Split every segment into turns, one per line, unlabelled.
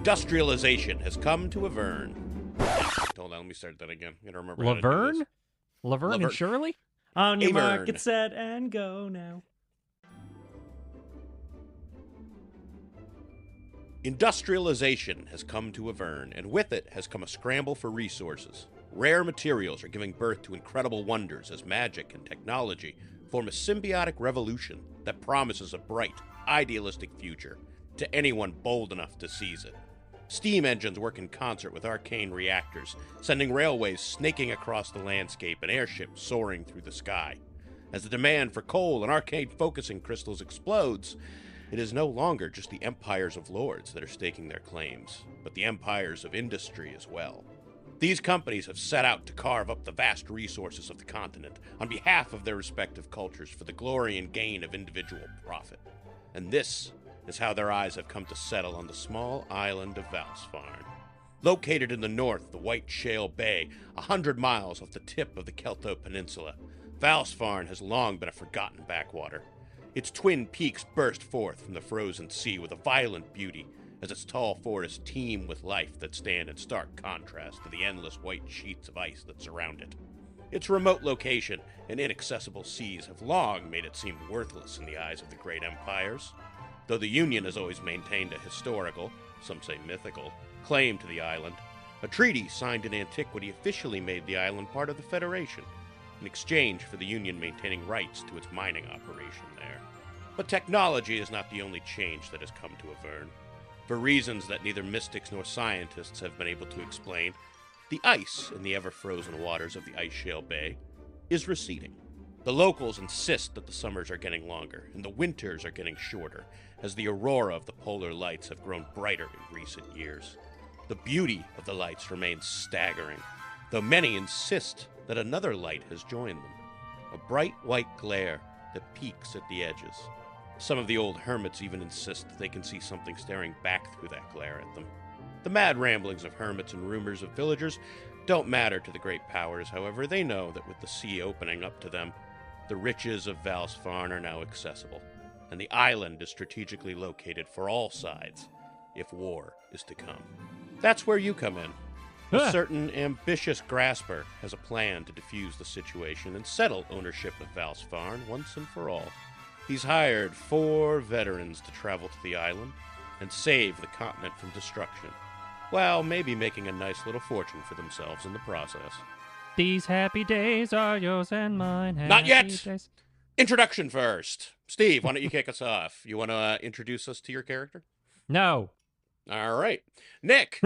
Industrialization has come to Avern. Hold on, let me start that again. I gotta remember how to do
Laverne?
this.
Laverne and Shirley?
On your
Avern.
mark, get set, and go now.
Industrialization has come to Avern, and with it has come a scramble for resources. Rare materials are giving birth to incredible wonders as magic and technology form a symbiotic revolution that promises a bright, idealistic future to anyone bold enough to seize it. Steam engines work in concert with arcane reactors, sending railways snaking across the landscape and airships soaring through the sky. As the demand for coal and arcane focusing crystals explodes, it is no longer just the empires of lords that are staking their claims, but the empires of industry as well. These companies have set out to carve up the vast resources of the continent on behalf of their respective cultures for the glory and gain of individual profit. And this is how their eyes have come to settle on the small island of Vals'Farn. Located in the north, the White Shale Bay, 100 miles off the tip of the Kelto Peninsula, Vals'Farn has long been a forgotten backwater. Its twin peaks burst forth from the frozen sea with a violent beauty, as its tall forests teem with life that stand in stark contrast to the endless white sheets of ice that surround it. Its remote location and inaccessible seas have long made it seem worthless in the eyes of the great empires. Though the Union has always maintained a historical, some say mythical, claim to the island, a treaty signed in antiquity officially made the island part of the Federation, in exchange for the Union maintaining rights to its mining operation there. But technology is not the only change that has come to Avern. For reasons that neither mystics nor scientists have been able to explain, the ice in the ever-frozen waters of the Ice Shale Bay is receding. The locals insist that the summers are getting longer and the winters are getting shorter, as the aurora of the polar lights have grown brighter in recent years. The beauty of the lights remains staggering, though many insist that another light has joined them, a bright white glare that peaks at the edges. Some of the old hermits even insist that they can see something staring back through that glare at them. The mad ramblings of hermits and rumors of villagers don't matter to the great powers, however. They know that with the sea opening up to them, the riches of Vals'Farn are now accessible, and the island is strategically located for all sides, if war is to come. That's where you come in. A certain ambitious grasper has a plan to defuse the situation and settle ownership of Vals'Farn once and for all. He's hired 4 veterans to travel to the island and save the continent from destruction, while maybe making a nice little fortune for themselves in the process.
These happy days are yours and mine.
Not yet!
Days.
Introduction first. Steve, why don't you kick us off? You want to introduce us to your character?
No.
All right. Nick,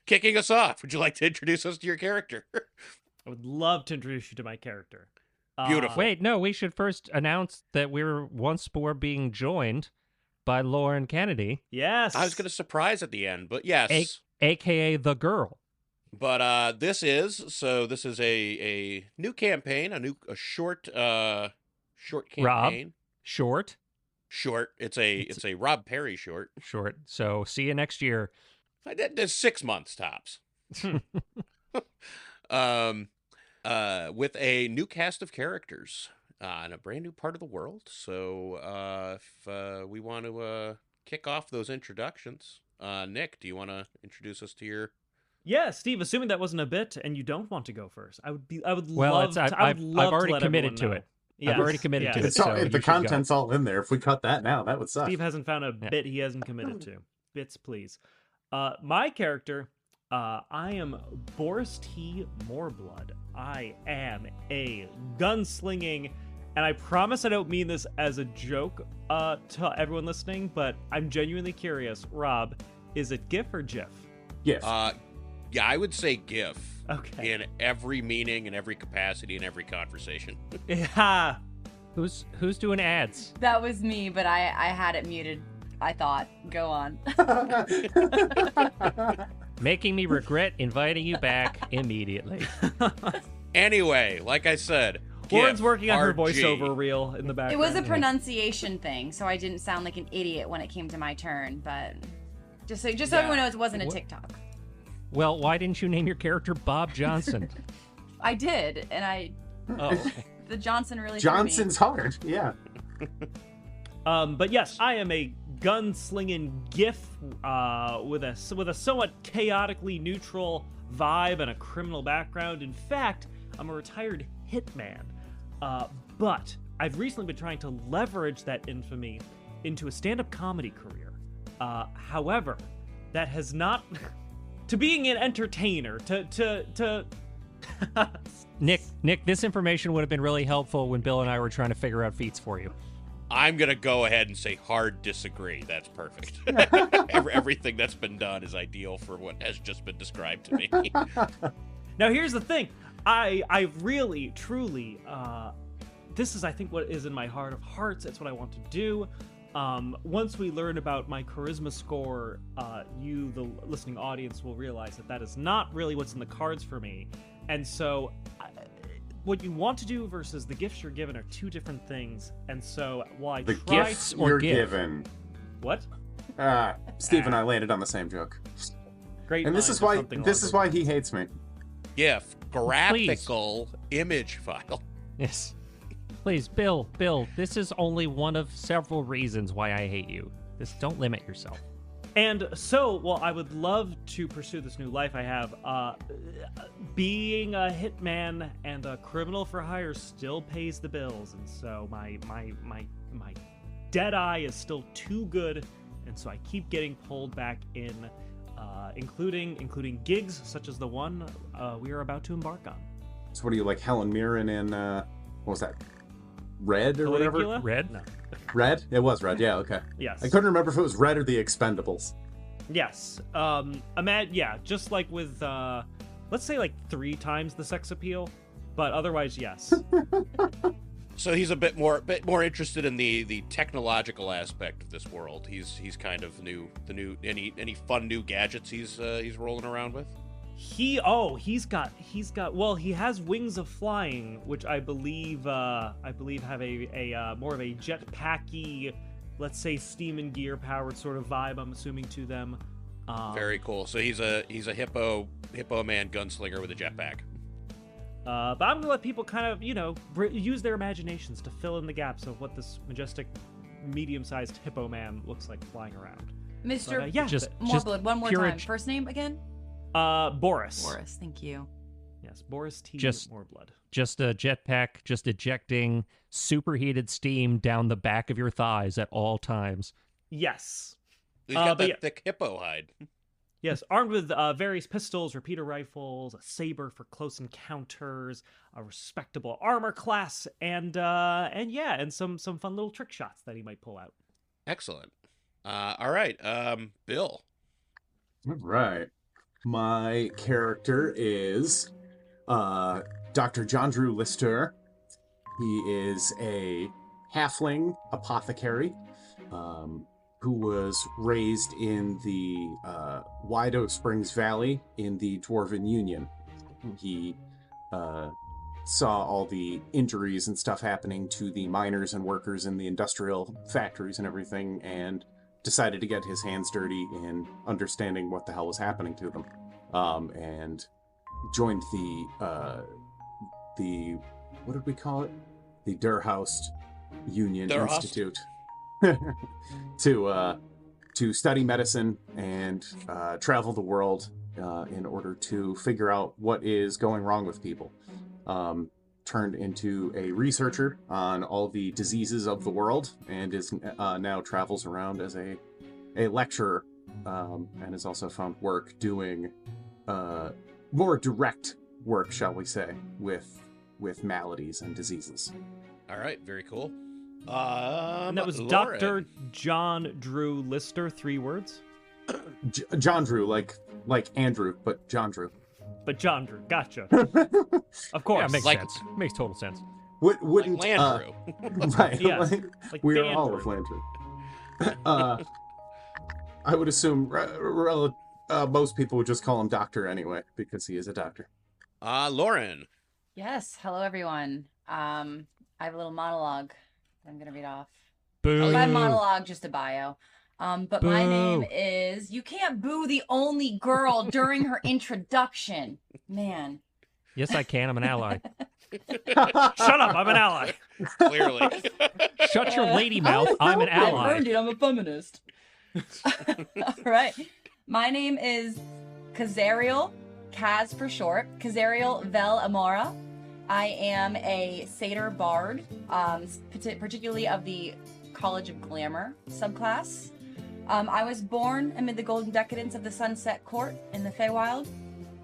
kicking us off. Would you like to introduce us to your character?
I would love to introduce you to my character.
Beautiful.
Wait, no, we should first announce that we're once more being joined by Lauren Kennedy.
Yes.
I was going to surprise at the end, but yes.
A.K.A. The Girl.
But this is a new campaign, a short campaign.
Rob, short.
It's a Rob Parry short.
Short. So see you next year.
There's 6 months tops. With a new cast of characters in a brand new part of the world. So if we want to kick off those introductions, Nick, do you want to introduce us to your?
Yeah, Steve. Assuming that wasn't a bit, and you don't want to go first, I would
Well,
love.
I've already committed to it.
Yes,
I've already committed to it.
It's all,
so
the content's all in there. If we cut that now, that would suck.
Steve hasn't found a bit he hasn't committed to. Bits, please. My character, I am Boris T. Moorblod. I am a gunslinging, and I promise I don't mean this as a joke to everyone listening, but I'm genuinely curious. Rob, is it GIF or GIF?
Yes.
Yeah, I would say GIF.
Okay.
In every meaning, in every capacity, in every conversation.
Yeah.
Who's doing ads?
That was me, but I had it muted. I thought. Go on.
Making me regret inviting you back immediately.
Anyway, like I said,
Lauren's working on her
RG.
voiceover reel in the background.
It was a pronunciation thing, so I didn't sound like an idiot when it came to my turn, but just so everyone knows, it wasn't a TikTok.
Well, why didn't you name your character Bob Johnson?
I did, and
Oh, okay.
the Johnson really
Johnson's hard. Yeah.
But yes, I am a gunslinging gif with a somewhat chaotically neutral vibe and a criminal background. In fact, I'm a retired hitman. But I've recently been trying to leverage that infamy into a stand-up comedy career. However, that has not to being an entertainer, to
Nick, this information would have been really helpful when Bill and I were trying to figure out feats for you.
I'm going to go ahead and say hard disagree. That's perfect. Everything that's been done is ideal for what has just been described to me.
Now, here's the thing. I really, truly, this is, I think, what is in my heart of hearts. It's what I want to do. Once we learn about my charisma score, you, the listening audience, will realize that that is not really what's in the cards for me. And so what you want to do versus the gifts you're given are two different things. And so while I
The
try
gifts
to...
you're
give.
given.
What?
Steve and I landed on the same joke.
Great.
And this is why he hates me.
GIF, graphical image file.
Yes. Please, Bill, this is only one of several reasons why I hate you. Just don't limit yourself.
And so, well, I would love to pursue this new life I have. Being a hitman and a criminal for hire still pays the bills, and so my dead eye is still too good, and so I keep getting pulled back in, including gigs such as the one we are about to embark on.
So what are you, like Helen Mirren in, what was that? Red or
Caligula?
whatever?
Red?
No.
Red? It was Red, yeah, okay.
Yes.
I couldn't remember if it was Red or The Expendables.
Yes. Just like with, let's say like 3 times the sex appeal, but otherwise, yes.
So he's a bit more interested in the technological aspect of this world. He's kind of any fun new gadgets he's rolling around with.
He has wings of flying, which I believe have a more of a jetpacky, let's say steam and gear powered sort of vibe, I'm assuming, to them.
Very cool. So he's a hippo man gunslinger with a jetpack.
But I'm gonna let people kind of, use their imaginations to fill in the gaps of what this majestic, medium-sized hippo man looks like flying around.
Mr.
But,
Moorblod, one more
pure
time. First name again?
Boris.
Boris, thank you.
Yes, Boris T.
Just-
Moorblod.
Just a jetpack, just ejecting superheated steam down the back of your thighs at all times.
Yes.
He's got that
yeah.
thick hippo hide.
Yes, armed with various pistols, repeater rifles, a saber for close encounters, a respectable armor class, and some fun little trick shots that he might pull out.
Excellent. All right, Bill.
All right. My character is Dr. Jondrew Listeur. He is a halfling apothecary who was raised in the Wido Springs Valley in the Dwarven Union. He saw all the injuries and stuff happening to the miners and workers in the industrial factories and everything, and decided to get his hands dirty in understanding what the hell was happening to them, and joined the what did we call it? The Durhaust Union
Durhaust.
Institute to study medicine and travel the world in order to figure out what is going wrong with people. Turned into a researcher on all the diseases of the world, and is now travels around as a lecturer, and has also found work doing more direct work, shall we say, with maladies and diseases.
All right, very cool.
And that was
Lauren.
Dr. Jondrew Listeur, 3 words.
Jondrew, like Andrew, but Jondrew.
But Jondrew, gotcha. Of course.
Yeah, makes
Like-
sense. Makes total sense.
Wouldn't
Like Landrew.
right?
Yes, like
we are
Dan
all
Drew.
of Landrew. I would assume most people would just call him Doctor anyway, because he is a doctor.
Lauren.
Yes. Hello, everyone. I have a little monologue that I'm going to read off.
Boo.
By monologue, just a bio. But my
Boo.
name is... You can't boo the only girl during her introduction. Man.
Yes, I can. I'm an ally.
Shut up, I'm an ally.
Clearly.
Shut your lady mouth. I'm an
I
ally.
learned it. I'm a feminist. All right. My name is Kazariel, Kaz for short. Kazariel Vel'amoura. I am a satyr bard, particularly of the College of Glamour subclass. I was born amid the golden decadence of the Sunset Court in the Feywild.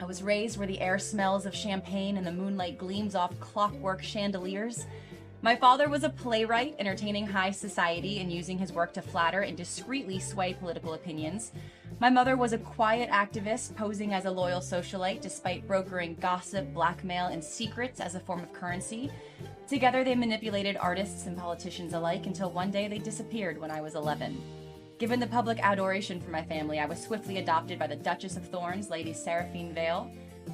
I was raised where the air smells of champagne and the moonlight gleams off clockwork chandeliers. My father was a playwright, entertaining high society and using his work to flatter and discreetly sway political opinions. My mother was a quiet activist, posing as a loyal socialite despite brokering gossip, blackmail, and secrets as a form of currency. Together they manipulated artists and politicians alike until one day they disappeared when I was 11. Given the public adoration for my family, I was swiftly adopted by the Duchess of Thorns, Lady Seraphine Vale.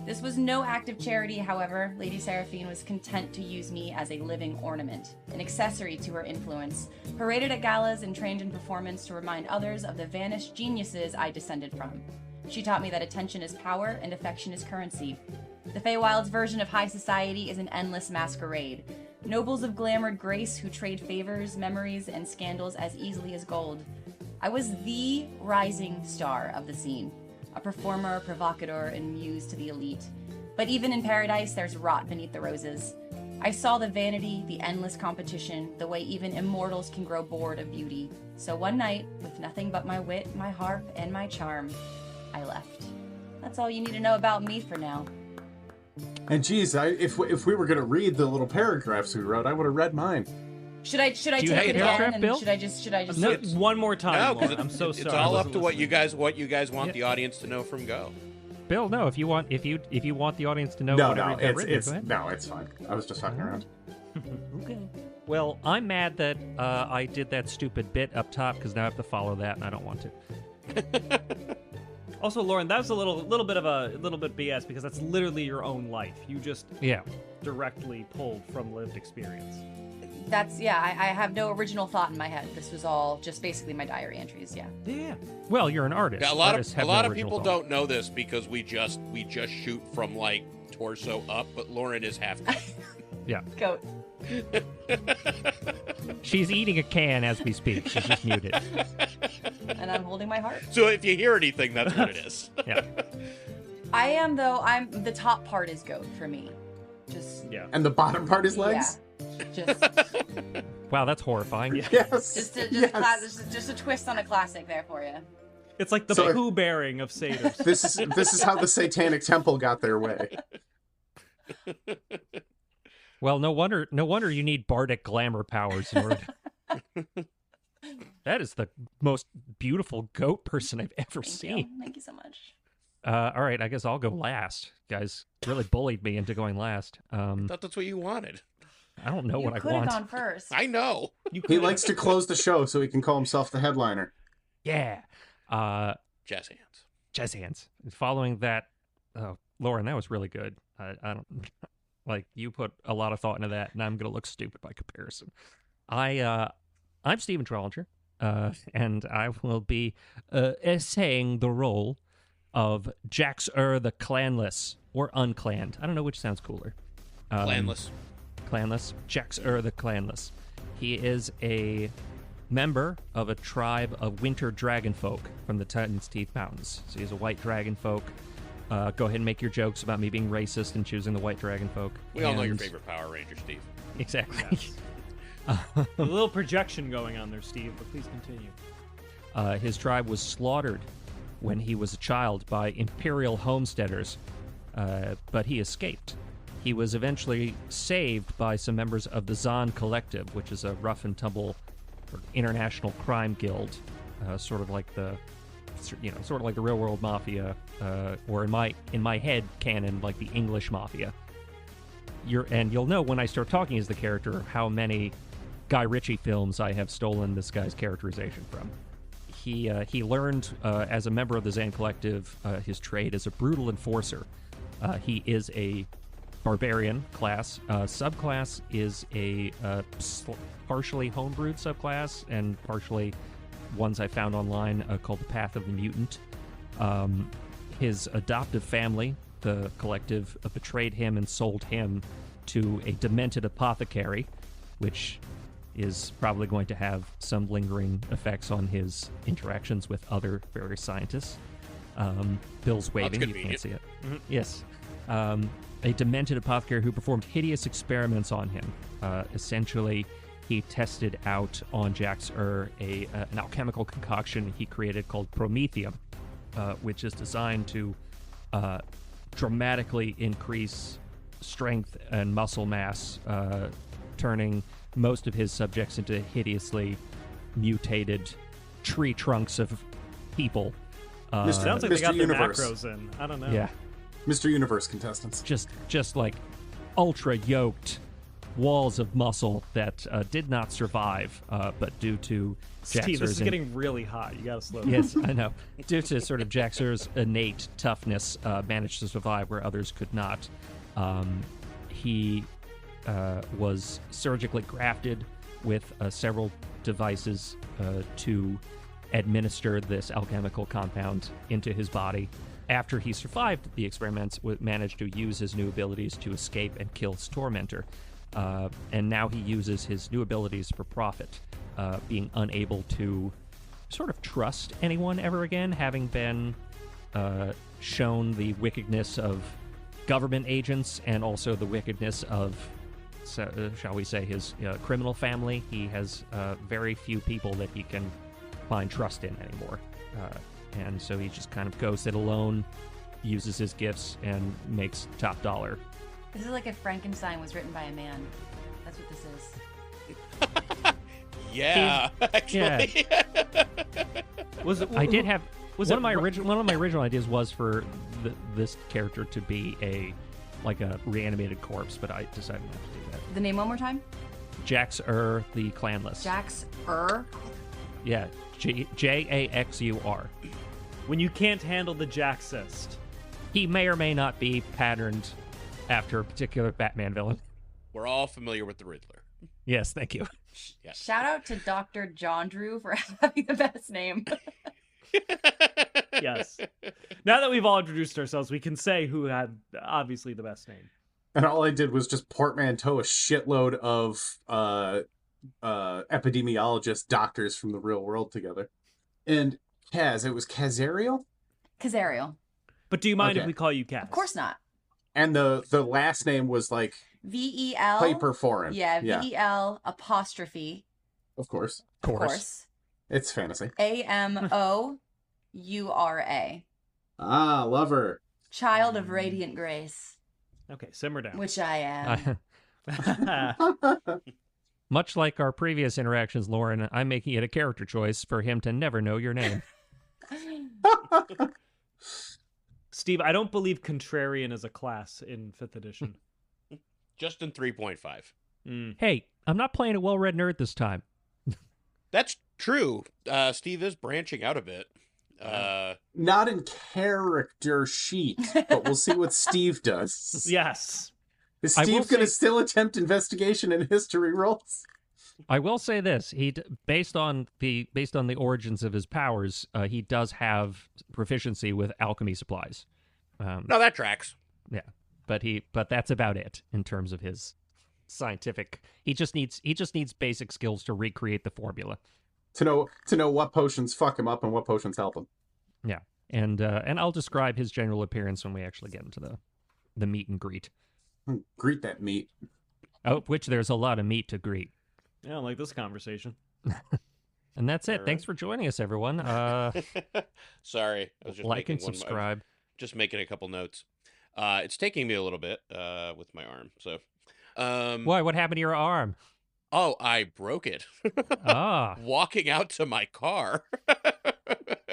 This was no act of charity, however. Lady Seraphine was content to use me as a living ornament, an accessory to her influence, paraded at galas and trained in performance to remind others of the vanished geniuses I descended from. She taught me that attention is power and affection is currency. The Feywild's version of high society is an endless masquerade. Nobles of glamoured grace who trade favors, memories, and scandals as easily as gold. I was the rising star of the scene. A performer, provocateur, and muse to the elite. But even in paradise, there's rot beneath the roses. I saw the vanity, the endless competition, the way even immortals can grow bored of beauty. So one night, with nothing but my wit, my harp, and my charm, I left. That's all you need to know about me for now.
And geez, if we were gonna read the little paragraphs we wrote, I would have read mine.
Should I
Do you
take
have
it
a paragraph,
again? And
Bill?
should I just
No,
It's-
one more time,
No,
Lauren.
because
I'm so sorry.
it's all up to what you guys want the audience to know from Go.
Bill, no. If you want the audience to know
No,
whatever
no,
you've got written,
it's
go ahead.
no, it's fine. I was just fucking around.
Okay. Well, I'm mad that I did that stupid bit up top because now I have to follow that, and I don't want to.
Also, Lauren, that was a little bit BS because that's literally your own life. You just
Yeah.
directly pulled from lived experience.
I have no original thought in my head. This was all just basically my diary entries, yeah.
Yeah.
Well, you're an artist.
Yeah, a lot
Artists
of
have no original
people
thought.
don't know this because we just shoot from like torso up, but Lauren is half.
Yeah.
Goat.
She's eating a can as we speak. She's just muted.
And I'm holding my heart.
So if you hear anything, that's what it is.
Yeah.
I'm the top part is goat for me. Just
Yeah.
And the bottom part is legs.
Yeah. Just
Wow, that's horrifying.
Yes.
just a twist on a classic there for you.
It's like the
So-
poo bearing of satyrs.
This is how the Satanic Temple got their way.
Well, no wonder you need bardic glamour powers in order to... That is the most beautiful goat person I've ever seen.
Thank you so much.
All right, I guess I'll go last. Guys really bullied me into going last.
I thought that's what you wanted.
I don't know
You
what I
could have
want.
gone first.
I know.
He likes to close the show so he can call himself the headliner.
Yeah.
Jazz hands.
Jazz hands. Following that, Lauren, that was really good. I don't like you put a lot of thought into that, and I'm gonna look stupid by comparison. I'm Stephen Trolinger, and I will be essaying the role of Jaxur the Clanless or Unclanned. I don't know which sounds cooler.
Clanless.
Clanless. Jaxur the Clanless. He is a member of a tribe of winter dragon folk from the Titan's Teeth Mountains. So he's a white dragon folk. Go ahead and make your jokes about me being racist and choosing the white dragon folk.
We all know your
And-
favorite Power Ranger, Steve.
Exactly.
Yes. A little projection going on there, Steve, but please continue.
His tribe was slaughtered when he was a child by imperial homesteaders, but he escaped. He was eventually saved by some members of the Zahn Collective, which is a rough and tumble international crime guild, sort of like the real world mafia, or in my head canon, like the English mafia. You'll know when I start talking as the character how many Guy Ritchie films I have stolen this guy's characterization from. He learned as a member of the Zahn Collective his trade as a brutal enforcer. He is a barbarian class. Subclass is a partially homebrewed subclass and partially ones I found online called the Path of the Mutant. His adoptive family, the Collective, betrayed him and sold him to a demented apothecary which is probably going to have some lingering effects on his interactions with other various scientists. Bill's waving, you can't see it.
Mm-hmm.
Yes. A demented apothecary who performed hideous experiments on him. Essentially, he tested out on Jaxur an alchemical concoction he created called Promethium, which is designed to dramatically increase strength and muscle mass, turning most of his subjects into hideously mutated tree trunks of people.
Sounds like they
Mr.
got their
Universe.
macros in. I don't know.
Yeah,
Mr. Universe contestants.
just like ultra yoked walls of muscle that did not survive, but due to
Steve, this is
Jaxur's
getting really hot. You gotta slow down.
yes, I know. Due to sort of Jaxur's innate toughness, managed to survive where others could not. He was surgically grafted with several devices to administer this alchemical compound into his body. After he survived the experiments, managed to use his new abilities to escape and kill his tormentor. And now he uses his new abilities for profit, being unable to sort of trust anyone ever again, having been shown the wickedness of government agents and also the wickedness of, shall we say, his criminal family. He has very few people that he can find trust in anymore. And so he just kind of goes it alone, uses his gifts, and makes top dollar.
This is like if Frankenstein was written by a man. That's what this is.
Yeah, actually.
Yeah.
Was it?
I did have
Was
one
it
of my
Ro-
original ideas was for this character to be a reanimated corpse, but I decided not to do that.
The name one more time?
Jaxur the Clanless.
Jaxur.
Yeah, Jaxur.
When you can't handle the Jaxist.
He may or may not be patterned after a particular Batman villain.
We're all familiar with the Riddler.
Yes, thank you.
Yes.
Shout out to Dr. Jondrew for having the best name.
Yes. Now that we've all introduced ourselves, we can say who had obviously the best name.
And all I did was just portmanteau a shitload of epidemiologist doctors from the real world together. And Kaz, it was Kazariel?
Kazariel.
But do you mind if
Okay.
we call you Cass?
Of course not.
And the last name was like
VEL.
hyper foreign.
Yeah, VEL apostrophe.
Of course.
Of course.
It's fantasy.
AMOURA.
Ah, lover.
Child of radiant grace,
Okay, simmer down.
which I am.
Much like our previous interactions, Lauren, I'm making it a character choice for him to never know your name.
Steve, I don't believe Contrarian is a class in 5th edition.
Just in 3.5.
Hey, I'm not playing a well-read nerd this time.
That's true. Steve is branching out a bit.
Not in character sheet, but we'll see what Steve does.
Yes.
Is
I will
Steve going to
say-
still attempt investigation and history rolls?
I will say this: based on the origins of his powers, he does have proficiency with alchemy supplies.
No, that tracks.
Yeah, but that's about it in terms of his scientific. He just needs basic skills to recreate the formula.
To know what potions fuck him up and what potions help him.
Yeah, and I'll describe his general appearance when we actually get into the meet and greet.
Greet that meat.
Of which there's a lot of meat to greet.
Yeah, I like this conversation.
And that's it.
All
Thanks
right.
for joining us, everyone.
Sorry, I was just
Like
making
and subscribe.
Just making a couple notes. It's taking me a little bit with my arm. So,
Why? What happened to your arm?
oh, I broke it
Ah.
walking out to my car.
Oh,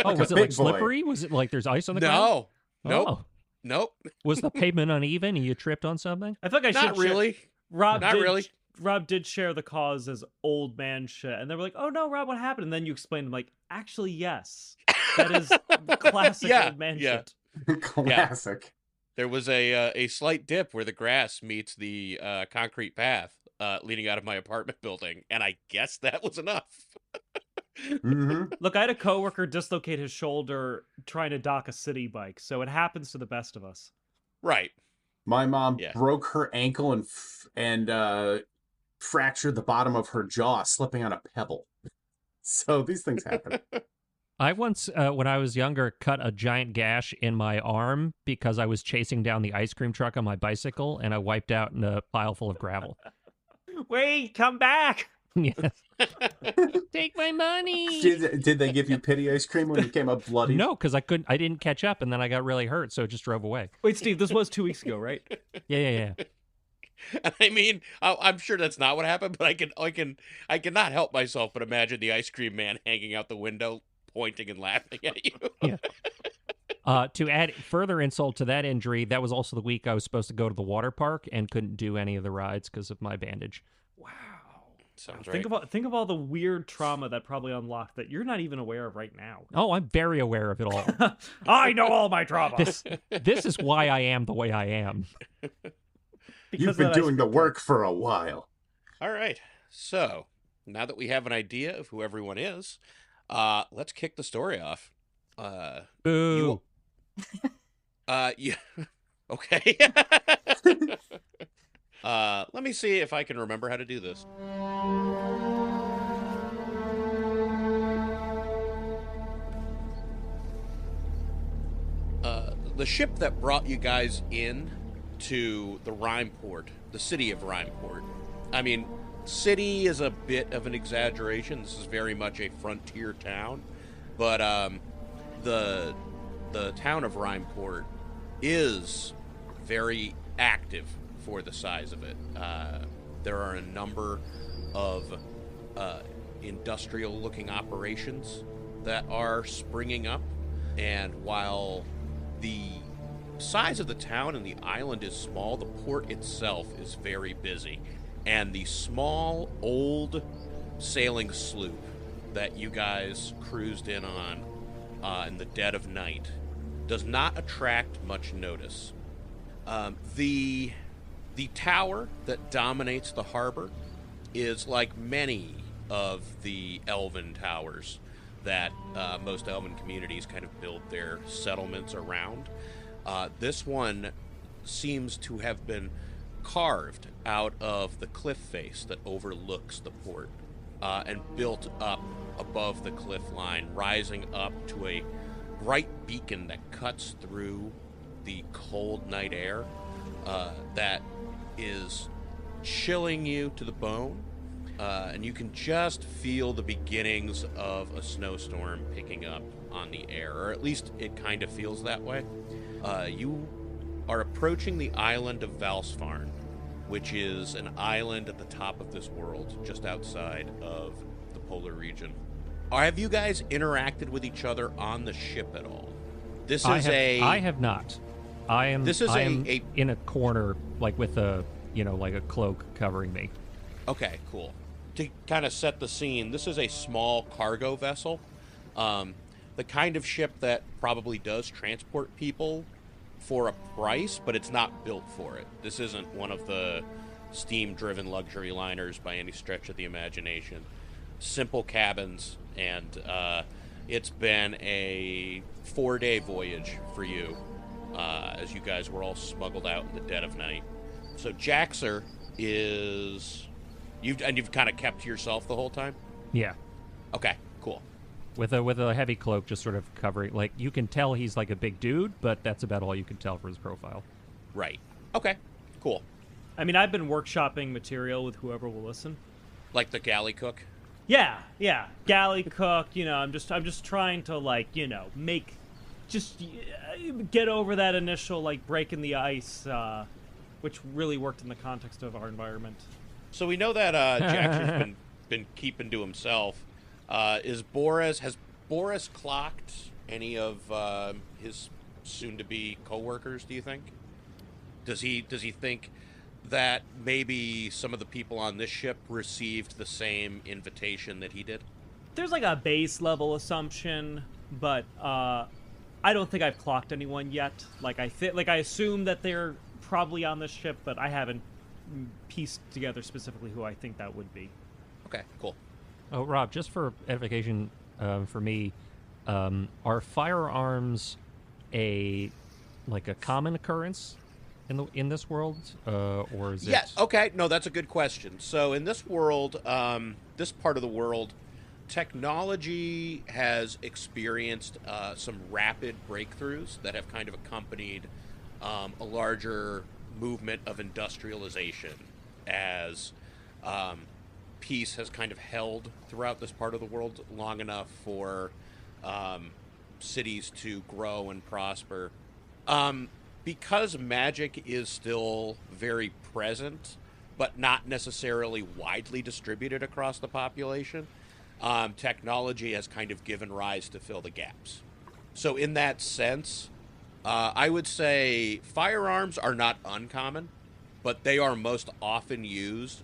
Like
was
a
it like
big boy.
slippery? Was it like there's ice on the ground?
No, nope,
Oh.
nope,
Was the pavement uneven and you tripped on something?
I feel like I should
not really.
Rob
Not
did,
really.
Rob did share the cause as old man shit, and they were like, "Oh no, Rob, what happened?" And then you explained, like, actually, yes, that is classic
Yeah,
old man
yeah.
shit.
Classic.
There was a slight dip where the grass meets the concrete path leading out of my apartment building, and I guess that was enough.
hmm
Look, I had a coworker dislocate his shoulder trying to dock a city bike, so it happens to the best of us.
Right.
My mom
Yeah.
broke her ankle and fractured the bottom of her jaw slipping on a pebble. So these things happen.
I once, when I was younger, cut a giant gash in my arm because I was chasing down the ice cream truck on my bicycle, and I wiped out in a pile full of gravel.
Wait, come back!
Yes. Take my money.
Did they give you pity ice cream when you came up bloody?
No, because I didn't catch up, and then I got really hurt, so it just drove away.
Wait, Steve, this was 2 weeks ago, right?
Yeah.
I mean, I'm sure that's not what happened, but I cannot help myself but imagine the ice cream man hanging out the window, pointing and laughing at you.
Yeah. To add further insult to that injury, that was also the week I was supposed to go to the water park and couldn't do any of the rides because of my bandage.
Wow.
Sounds right.
Think of all the weird trauma that probably unlocked that you're not even aware of right now.
Oh, I'm very aware of it all.
I know all my trauma.
This is why I am the way I am.
You've been doing the work for a while.
All right. So, now that we have an idea of who everyone is, let's kick the story off.
Boo.
Yeah. Okay. Let me see if I can remember how to do this. The ship that brought you guys in to the Rhymeport, the city of Rhymeport. I mean, city is a bit of an exaggeration. This is very much a frontier town, but the town of Rhymeport is very active for the size of it. There are a number of industrial-looking operations that are springing up, and while the size of the town and the island is small, the port itself is very busy. And the small, old sailing sloop that you guys cruised in on in the dead of night does not attract much notice. The tower that dominates the harbor is like many of the elven towers that most elven communities kind of build their settlements around. This one seems to have been carved out of the cliff face that overlooks the port and built up above the cliff line, rising up to a bright beacon that cuts through the cold night air that is chilling you to the bone. And you can just feel the beginnings of a snowstorm picking up on the air, or at least it kind of feels that way. You are approaching the island of Vals'Farn, which is an island at the top of this world, just outside of the polar region. Have you guys interacted with each other on the ship at all?
I have not. I am in a corner, like with a cloak covering me.
Okay, cool. To kind of set the scene, this is a small cargo vessel. The kind of ship that probably does transport people for a price, but it's not built for it. This isn't one of the steam-driven luxury liners by any stretch of the imagination. Simple cabins, and it's been a 4-day voyage for you, as you guys were all smuggled out in the dead of night. So Jaxur is... You've kind of kept to yourself the whole time?
Yeah.
Okay, cool.
With a heavy cloak just sort of covering, like, you can tell he's like a big dude, but that's about all you can tell for his profile.
Right. Okay, cool.
I mean, I've been workshopping material with whoever will listen.
Like the galley cook?
Yeah. Galley cook, I'm just trying to, get over that initial, break in the ice, which really worked in the context of our environment.
So we know that Jaxur's been keeping to himself. Has Boris clocked any of his soon-to-be co-workers, do you think? Does he think that maybe some of the people on this ship received the same invitation that he did?
There's a base level assumption, but I don't think I've clocked anyone yet. I assume that they're probably on this ship, but I haven't pieced together specifically who I think that would be.
Okay, cool.
Oh, Rob, just for edification for me, are firearms a common occurrence in this world, or is it?
Yeah. Okay. No, that's a good question. So in this world, this part of the world, technology has experienced some rapid breakthroughs that have kind of accompanied a larger movement of industrialization as peace has kind of held throughout this part of the world long enough for cities to grow and prosper. Because magic is still very present, but not necessarily widely distributed across the population, technology has kind of given rise to fill the gaps. So in that sense, I would say firearms are not uncommon, but they are most often used.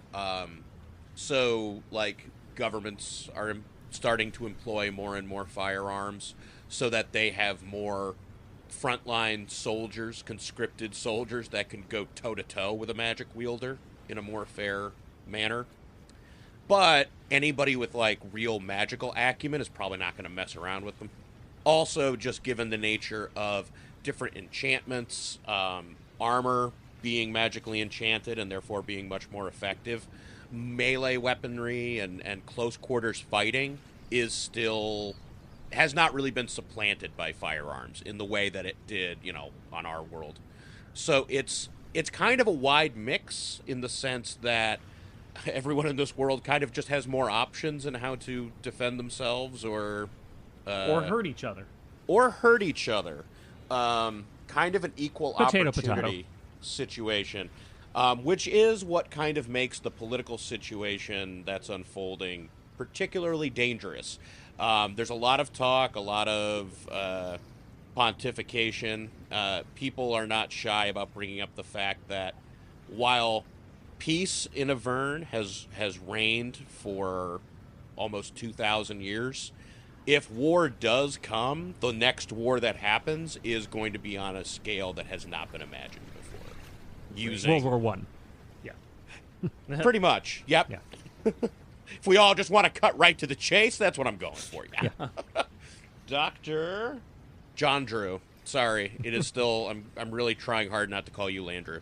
So, like, governments are starting to employ more and more firearms so that they have more frontline soldiers, conscripted soldiers that can go toe-to-toe with a magic wielder in a more fair manner. But anybody with, like, real magical acumen is probably not going to mess around with them. Also, just given the nature of different enchantments, armor being magically enchanted and therefore being much more effective, melee weaponry and close quarters fighting has not really been supplanted by firearms in the way that it did, on our world. So it's kind of a wide mix in the sense that everyone in this world kind of just has more options in how to defend themselves or
hurt each other.
Kind of an equal
Potato.
opportunity situation, which is what kind of makes the political situation that's unfolding particularly dangerous. There's a lot of talk, a lot of pontification. People are not shy about bringing up the fact that while peace in Avern has reigned for almost 2,000 years, if war does come, the next war that happens is going to be on a scale that has not been imagined before.
World War One.
Yeah. Pretty much. Yep.
Yeah.
If we all just want to cut right to the chase, that's what I'm going for. Yeah. Dr. Jondrew. Sorry, it is still. I'm really trying hard not to call you Landrew.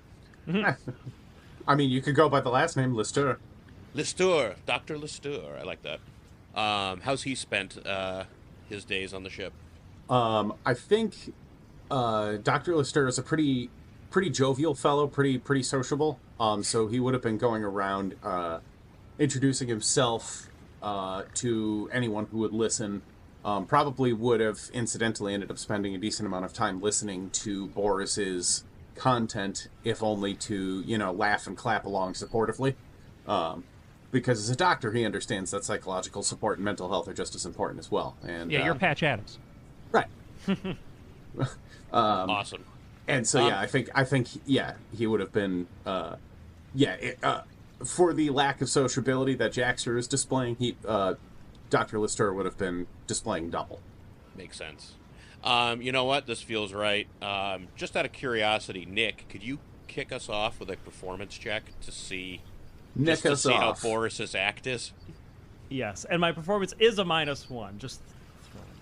I mean, you could go by the last name, Listeur.
Listeur. Dr. Listeur. I like that. How's he spent his days on the ship?
I think Dr. Listeur is a pretty jovial fellow, pretty sociable. So he would have been going around introducing himself to anyone who would listen. Probably would have incidentally ended up spending a decent amount of time listening to Boris's content, if only to, laugh and clap along supportively. Because as a doctor, he understands that psychological support and mental health are just as important as well. And
you're Patch Adams.
Right.
Awesome.
And so, I think, he would have been, for the lack of sociability that Jaxur is displaying, Dr. Listeur would have been displaying double.
Makes sense. You know what? This feels right. Just out of curiosity, Nick, could you kick us off with a performance check to see how Boris's act is?
Yes, and my performance is a -1. Just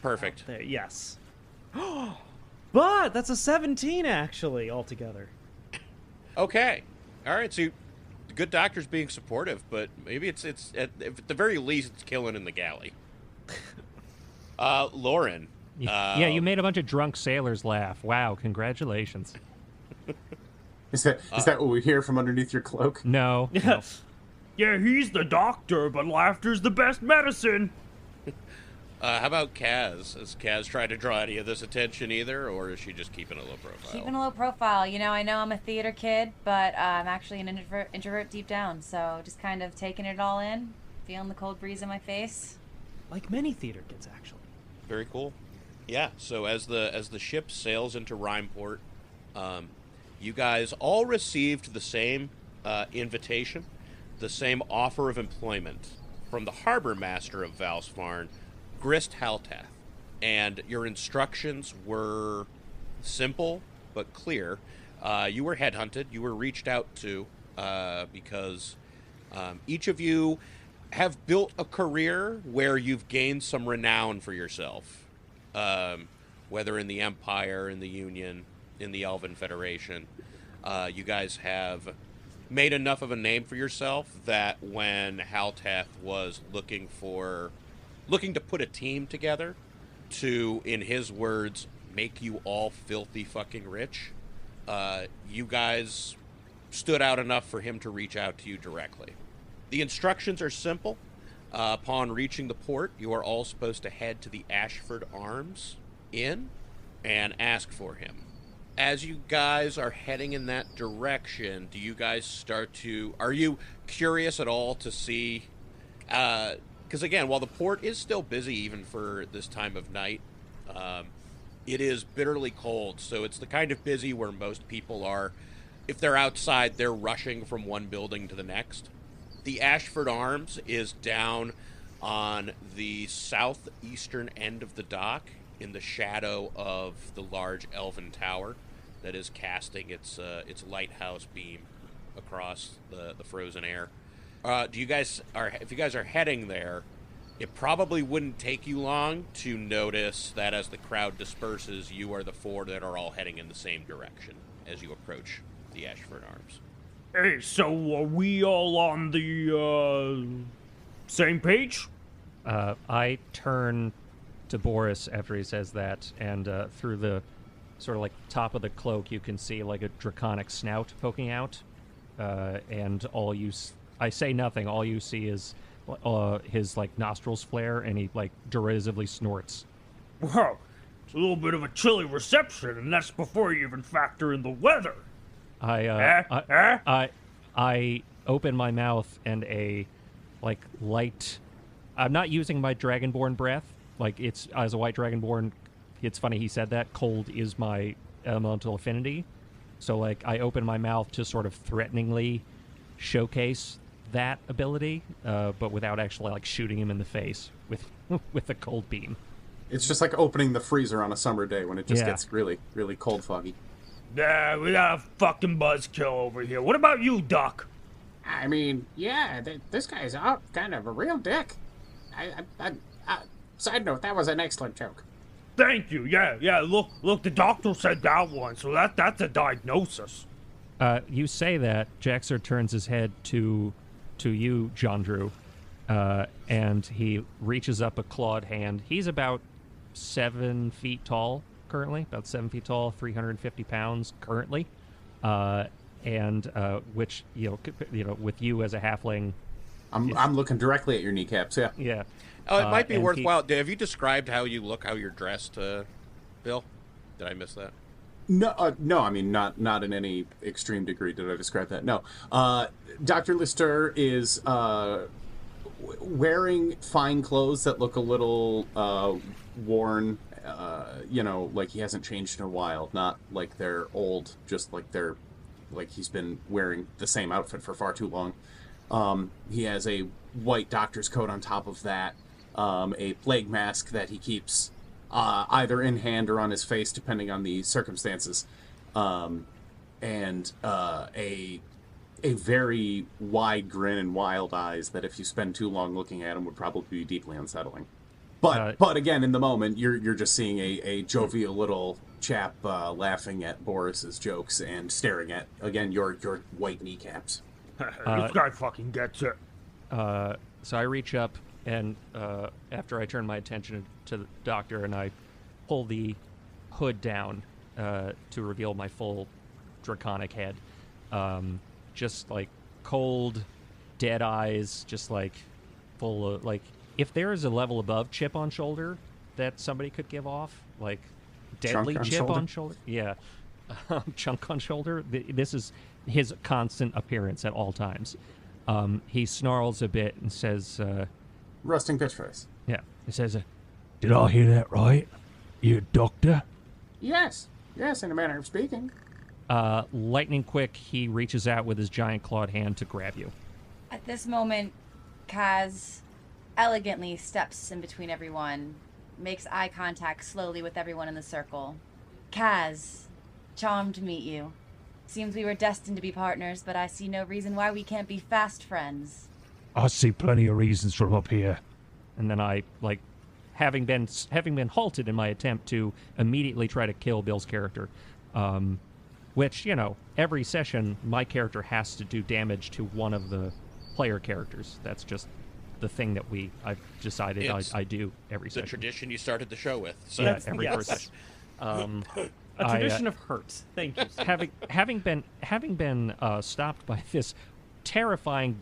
perfect.
There. Yes. But that's a 17 actually altogether.
Okay. All right. So the good doctor's being supportive, but maybe it's at the very least it's killing in the galley. Lauren.
You made a bunch of drunk sailors laugh. Wow, congratulations.
Is that what we hear from underneath your cloak?
No.
Yeah, he's the doctor, but laughter's the best medicine.
How about Kaz? Has Kaz tried to draw any of this attention either, or is she just keeping a low profile?
Keeping a low profile. I know I'm a theater kid, but I'm actually an introvert deep down, so just kind of taking it all in, feeling the cold breeze in my face.
Like many theater kids, actually.
Very cool. Yeah, so as the ship sails into Rhymeport, you guys all received the same invitation, the same offer of employment from the harbor master of Vals'Farn, Grist Haltath. And your instructions were simple but clear. You were headhunted. You were reached out to because each of you have built a career where you've gained some renown for yourself, whether in the Empire, in the Union, in the Elven Federation. You guys have made enough of a name for yourself that when Halteth was looking to put a team together to, in his words, make you all filthy fucking rich, you guys stood out enough for him to reach out to you directly. The instructions are simple. Upon reaching the port, you are all supposed to head to the Ashford Arms Inn and ask for him. As you guys are heading in that direction, do you guys are you curious at all to see, because again, while the port is still busy even for this time of night, it is bitterly cold, so it's the kind of busy where most people are, if they're outside, they're rushing from one building to the next. The Ashford Arms is down on the southeastern end of the dock in the shadow of the large elven tower that is casting its lighthouse beam across the frozen air. If you guys are heading there, it probably wouldn't take you long to notice that as the crowd disperses, you are the four that are all heading in the same direction as you approach the Ashford Arms.
Hey, so are we all on the, same page?
I turn to Boris after he says that, and through the sort of like top of the cloak, you can see like a draconic snout poking out, and I say nothing. All you see is his like nostrils flare, and he like derisively snorts.
Well, it's a little bit of a chilly reception, and that's before you even factor in the weather.
I open my mouth, and a like light. I'm not using my dragonborn breath. Like, it's as a white dragonborn, it's funny he said that. Cold is my elemental affinity. So, like, I open my mouth to sort of threateningly showcase that ability, but without actually, like, shooting him in the face with a cold beam.
It's just like opening the freezer on a summer day when it just gets really, really cold foggy.
Nah, we got a fucking buzzkill over here. What about you, Doc?
I mean, yeah, this guy's out kind of a real dick. Side note, that was an excellent joke.
Thank you. Yeah. Look, the doctor said that one, so that's a diagnosis.
You say that. Jaxur turns his head to you, Jondrew, and he reaches up a clawed hand. He's about 7 feet tall currently, about 7 feet tall, 350 pounds currently, and which with you as a halfling,
I'm looking directly at your kneecaps.
Yeah.
Oh, it might be worthwhile. Have you described how you look, how you're dressed, Bill? Did I miss that?
No. I mean, not in any extreme degree did I describe that. No. Dr. Listeur is wearing fine clothes that look a little worn. Like he hasn't changed in a while. Not like they're old, just like he's been wearing the same outfit for far too long. He has a white doctor's coat on top of that. A plague mask that he keeps either in hand or on his face, depending on the circumstances, and a very wide grin and wild eyes that, if you spend too long looking at him, would probably be deeply unsettling. But again, in the moment, you're just seeing a jovial little chap laughing at Boris's jokes and staring at, again, your white kneecaps.
This guy fucking gets it.
So I reach up, and after I turn my attention to the doctor, and I pull the hood down to reveal my full draconic head. Just like cold, dead eyes, just like full of, like, if there is a level above chip on shoulder that somebody could give off, like deadly chip on shoulder. Yeah. Chunk on shoulder. This is his constant appearance at all times. He snarls a bit and says,
Rusting bitch face.
Yeah. He says, did I hear that right? You a doctor?
Yes, in a manner of speaking.
Lightning quick, he reaches out with his giant clawed hand to grab you.
At this moment, Kaz elegantly steps in between everyone, makes eye contact slowly with everyone in the circle. Kaz, charmed to meet you. Seems we were destined to be partners, but I see no reason why we can't be fast friends.
I see plenty of reasons from up here.
And then I, like, having been halted in my attempt to immediately try to kill Bill's character, which, every session my character has to do damage to one of the player characters. That's just the thing that I've decided I do every session.
The tradition you started the show with. So.
Yeah, every first session.
A tradition of hurt. Thank you.
Having been stopped by this terrifying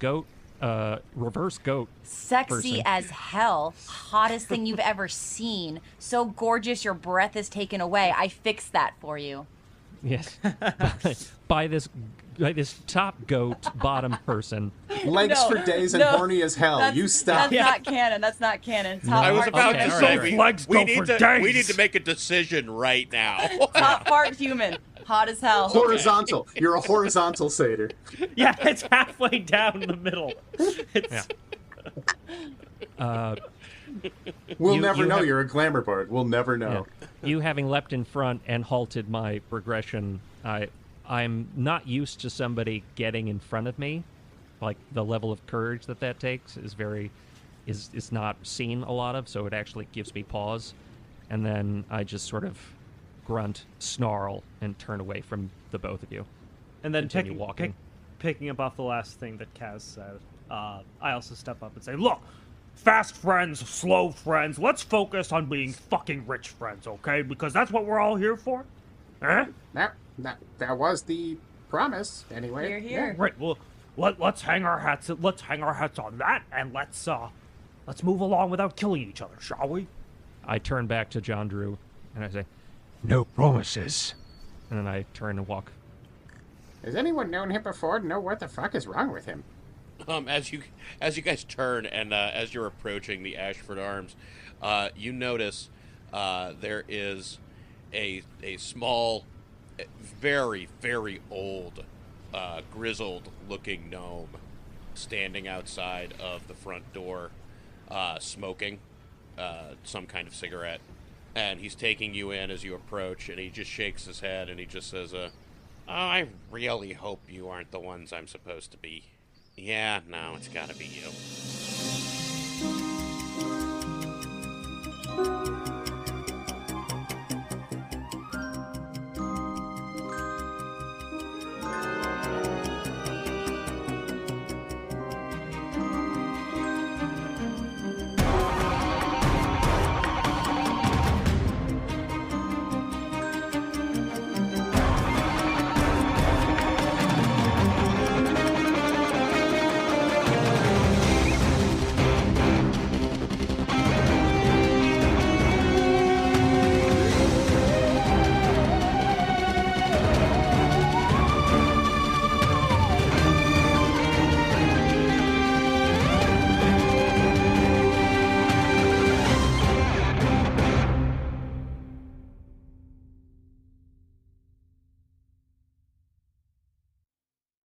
reverse goat.
Sexy
person.
as hell. Hottest thing you've ever seen. So gorgeous your breath is taken away. I fixed that for you.
Yes. by this top goat bottom person.
Legs for days and horny as hell. You stop.
That's not canon. That's not canon. Top
I was
part
about
human.
to say, we
days.
need to make a decision right now.
Top part human. Hot as hell.
Horizontal. Okay. You're a horizontal satyr.
Yeah, it's halfway down the middle.
We'll never know you're a glamour bard. We'll never know.
Yeah. You having leapt in front and halted my progression, I'm not used to somebody getting in front of me. Like, the level of courage that takes is not seen a lot of, so it actually gives me pause. And then I just sort of grunt, snarl, and turn away from the both of you.
And then
walking.
Picking up off the last thing that Kaz said, I also step up and say, look, fast friends, slow friends, let's focus on being fucking rich friends, okay? Because that's what we're all here for. Eh?
That was the promise, anyway.
Here, here.
Yeah. Right, well, let's hang our hats on that, and let's move along without killing each other, shall we?
I turn back to Jondrew, and I say,
No promises.
and then I turn and walk.
Has anyone known him before to know what the fuck is wrong with him?
As you guys turn and as you're approaching the Ashford Arms, you notice there is a small, very, very old, grizzled-looking gnome standing outside of the front door, smoking some kind of cigarette. And he's taking you in as you approach, and he just shakes his head, and he just says, "Oh, I really hope you aren't the ones I'm supposed to be." Yeah, no, it's gotta be you.